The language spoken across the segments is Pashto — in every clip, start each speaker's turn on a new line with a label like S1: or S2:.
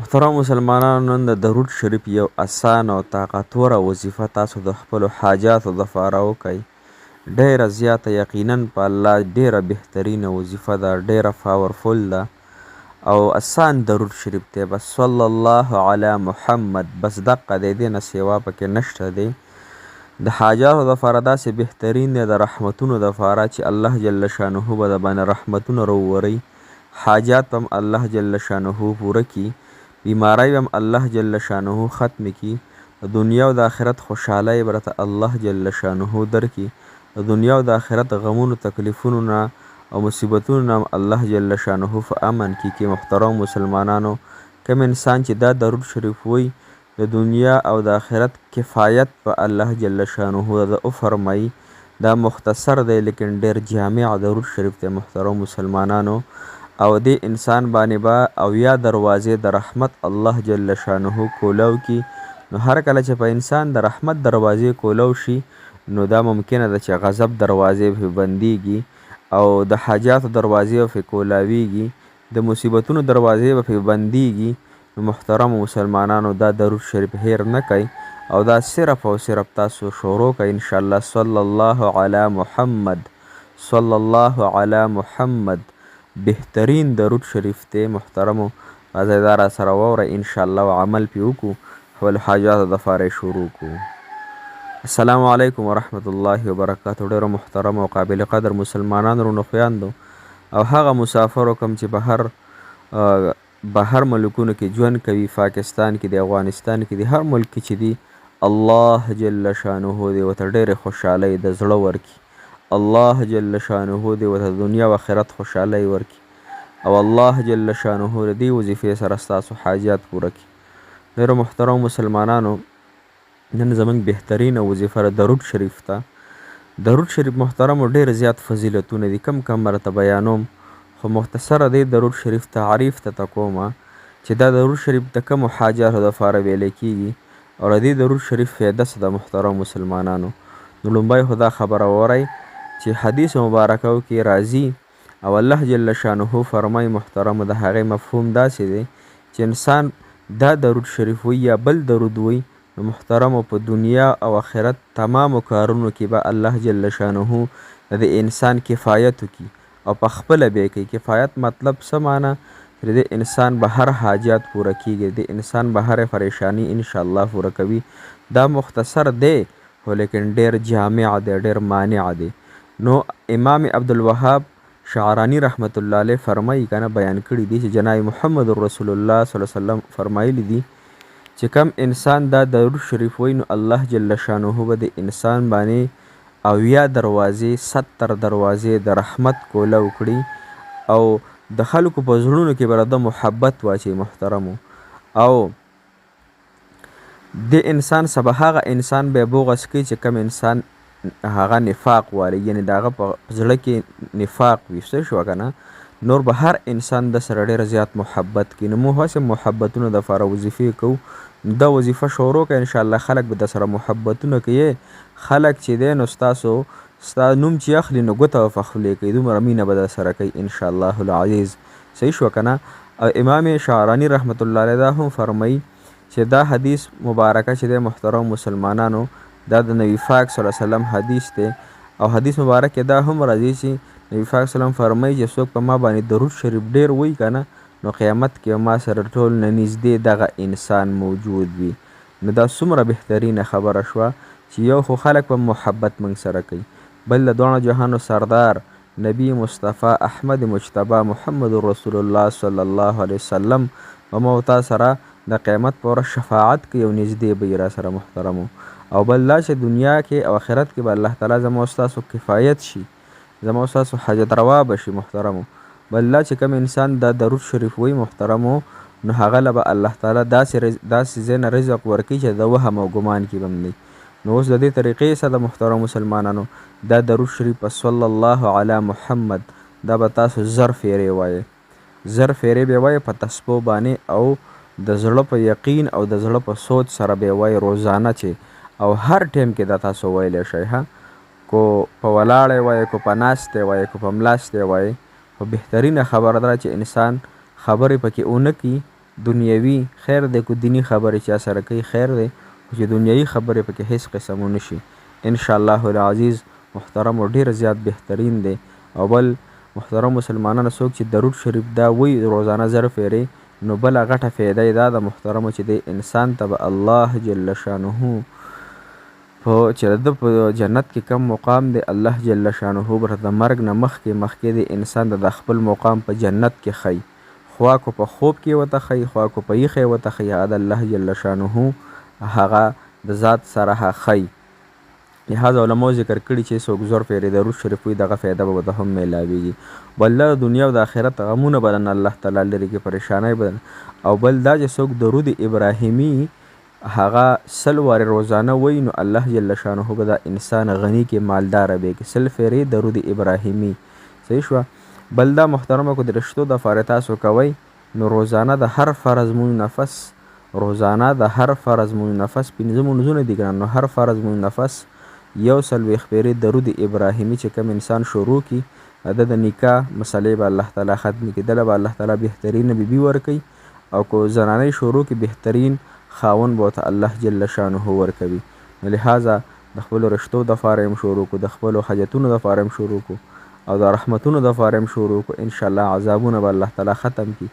S1: محترم مسلمانانو، نن د درود شریف یو اسانه او طاقتوره وظیفه تاسو د خپلو حاجاتو دپاره وکئ. ډیره زیاته یقینا په الله ډیره بهترینه وظیفه ده، ډیره پاورفول ده او اسان درود شریف دی. بس صلی الله علی محمد، بس دقه دی، دې نه سوا پکې نشته دی. د حاجاتو دپاره داسې بهترین دی، د رحمتونو دپاره چې الله جل شانه به د باندې رحمتونه راووري، حاجات هم الله جل شانه پوره کي، بیماری هم الله جل شانه ختم کی، د دنیا او د آخرت خوشحالی برته الله جل شانه درکي، د دنیا او د آخرت غمونو تکلیفونو نه او مصیبتونو نه الله جل شانه په امن کی. محترم مسلمانانو، کم انسان چې دا درود شریف وی د دنیا او د آخرت کفایت په الله جل شانه د او فرمایي. دا مختصر دی لیکن ډیر جامع درود شریف دی محترم مسلمانانو، او دې انسان باندې به اویا دروازې د رحمت الله جل شانه کولو کی. نو هر کله چې په انسان د رحمت دروازې کولو شي، نو دا ممکنه ده چې غضب دروازې پې بندیږي او د حاجاتو دروازې پې کولاویږي، د مصیبتونو دروازې پې بندیږي. نو محترم مسلمانانو، دا درود شریف هیر نه کوئ او دا صرف او صرف تاسو شروع کوئ انشاءالله. صلی الله علی محمد، صلی الله علی محمد. بهترین درود شریف دی محترمو، راځئ دا را سره واورئ انشاءالله او عمل پې وکړو، خپلو حاجاتو دپاره یې شروع کړو. السلام علیکم ورحمت الله وبرکاتو. ډېرو محترم او قابل قدر مسلمانانو رونو خویندو او هغه مسافرو کوم چې بهر ملکونو کې ژوند کوي، پاکستان کې دی، افغانستان کې دی، هر ملک کې چې دی، الله جل شانه دې ورته ډېرې خوشحالۍ د زړه ورکړي. الله جل شانه دې ورته دنیا و آخرت خوشحالۍ ورکړي او الله جل شانه د دې وظیفې سره ستاسو حاجات پوره کړي. ډېرو محترم مسلمانانو، نن زموږ بهترینه وظیفه درود شریف ته. درود شریف محترمو ډېر زیات فضیلتونه دي، کم مرته بیانوم، خو مختصره دی درود شریف تعریف ته کومه چې دا درود شریف د کومو حاجاتو دپاره ویلی کیږي او د دې درود شریف فایده څه ده محترم مسلمانانو. نو لومبی خو دا خبره واورئ چې حدیث مبارکو کې راځي او الله جل شانه فرمایي محترمو، د هغې مفهوم داسې دی چې انسان دا درود شریف وی یا بل درود وی، نو محترمو په دنیا او آخرت تمامو کارونو کې به الله جل شانه د انسان کفایت وکړي او په خپله به یې کوي. کفایت مطلب څه معنی؟ چې د انسان به هر حاجات پوره کیږي، د انسان به هر پریشانی انشاءالله پوره کوي. دا مختصر دی خو لیکن ډیر جامع دی، ډیر مانع دی. نو امام عبدالوهاب شعرانی رحمت الله علیه فرمایي کنه، بیان کړي دي چې جناب محمد رسول الله صلی الله علیه وسلم فرمایلی دي چې کم انسان دا درود شریف وی، نو الله جل شانه به د انسان باندې اویا دروازې 70 دروازې د رحمت کوله وکړي او د خلکو په زړونو کې به د محبت واچي محترمو. او د انسان سبا هغه انسان به بغض کوي چې کم انسان هغه نفاق والی، یعنی د هغه په زړه کې نفاق وي، څه شوه که نه، نور به هر انسان د سره ډېره زیات محبت کوي. نو موږ هسې محبتونو دپاره وظیفې کوو، دا وظیفه شروع کړه انشاءالله، خلک به د سره محبتونه کوي. خلک چې دی نو ستا نوم چې اخلي نو ګوته به پخلی کوي، دومره مینه به در سره کوي انشاءالله العزیز. صحیح شوه که نه. او امام شعرانی رحمت الله علیه دا هم فرمایي چې دا حدیث مبارکه چې دی محترم مسلمانانو، دا د نبی پاک صلی الله علیه وسلم حدیث دی او حدیث مبارک کې دا هم راځي چې نبی پاک صلی الله علیه وسلم فرمایي چې څوک په ما باندې درود شریف ډیر وایي که نه، نو قیامت کې ما سره ټول نه نږدې دغه انسان موجود وي. نو دا څومره بهترینه خبره شوه چې یو خو خلک په محبت موږ سره کوي، بل د دواړو جهانو سردار نبی مصطفی احمد مجتبی محمد رسول الله صلی الله علیه وسلم به ما تا سره د قیامت په ورځ شفاعت کوي او نږدې به یې را سره محترمو. او بل دا چې دنیا کې او آخرت کې به الله تعالی زما او ستاسو کفایت شي، زما او ستاسو حاجت روا به شي محترمو. بل دا چې کوم انسان دا درود شریف وی محترمو، نو هغه له به الله تعالی داسې ځای نه رزق ورکوي چې د وهم او ګمان کې به هم دی. نو اوس د دې طریقې سره د محترم مسلمانانو دا درود شریف په صلی الله علی محمد دا به تاسو زر فیرې وایې، زر فیرې به وایې په تسبو باندې او د زړه په یقین او د زړه په سوچ سره به وایې روزانه چې او هر ټیم کې دا تاسو ویلی شئ. کو په ولاړې وایې، کو په ناستې وایې، کو په ملاستې وایې، خو بهترینه خبره ده چې انسان خبرې پکې ونه کړي دنیوي خیر دی که دینی خبرې چا سره کوي خیر دی، خو چې دنیوي خبرې پکې هیڅ قسم ونه شي. انشاءالله العزیز محترم او ډېر زیات بهترین دی. او بل محترم مسلمانانو څوک چې درود شریف دا وایي روزانه 1000 پیرې، نو بله غټه فایده یې دا ده محترمو چې دی انسان ته به الله جل شانه چې د په جنت کې کم مقام دی الله جل شانه به د مرګ نه مخکې د انسان د خپل مقام په جنت کې ښیي. خوا کو په خوب کې ورته ښیي، خوا کو په یخې ورته ښیي، هغه د الله جل شانه هغه د ذات سره ښیي. لهذا علماء ذکر کړي چې څوک 1000 پیرې درود شریف وایي دغه فایده به ورته هم میلاویږي. بل د دنیا او د آخرت غمونه به الله تعالی لرې کړي، پریشانۍ به. او بل دا چې څوک درود ابراهیمي هغه 100 وارې روزانه وایي نو الله جل شانه به دا انسان غني کې مالداره به کې 100 پیرې درود ابراهیمي. صحیح شوه. بل دا محترمه کو د رشتو د فارې تاسو کوئ نو روزانه د هر فرض مون نفس 15 مونځونه دي ګران، نو هر فرض مون نفس 140 پیرې درود ابراهیمي چې کوم انسان شروع کی د نکاح مسلې به الله تعالی ختم کړي، دله به الله تعالی بهترین بیبي ورکوي. او کو زنانه شروع کی بهترین خاون به ته الله جل شانه ورکوي. لهذا د خپل رشتو د فارم شروع کو، د خپل حاجتونو د فارم شروع کو، او د رحمتونو د فارم شروع کو. ان شاء الله عذابونه به الله تعالی ختم کړي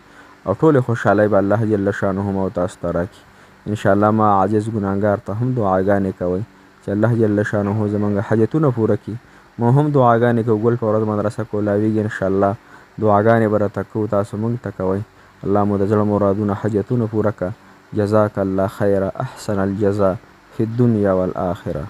S1: او ټول خوشحالي به الله جل شانه مو تاسو ته راکړي. ان شاء الله ما عاجز ګناهګار ته هم دعاګانې کوئ چې الله جل شانه زمونږ حاجتونه پوره کړي. مو هم دعاګانې کوو، ګل په ورځ مدرسه کولاویږي ان شاء الله دعاګانې به راته کوو، تاسو موږ ته کوئ. الله مو د زړه مرادونه حاجتونه پوره کړه. جزاک الله خیر احسن الجزاء فی الدنیا والآخرة.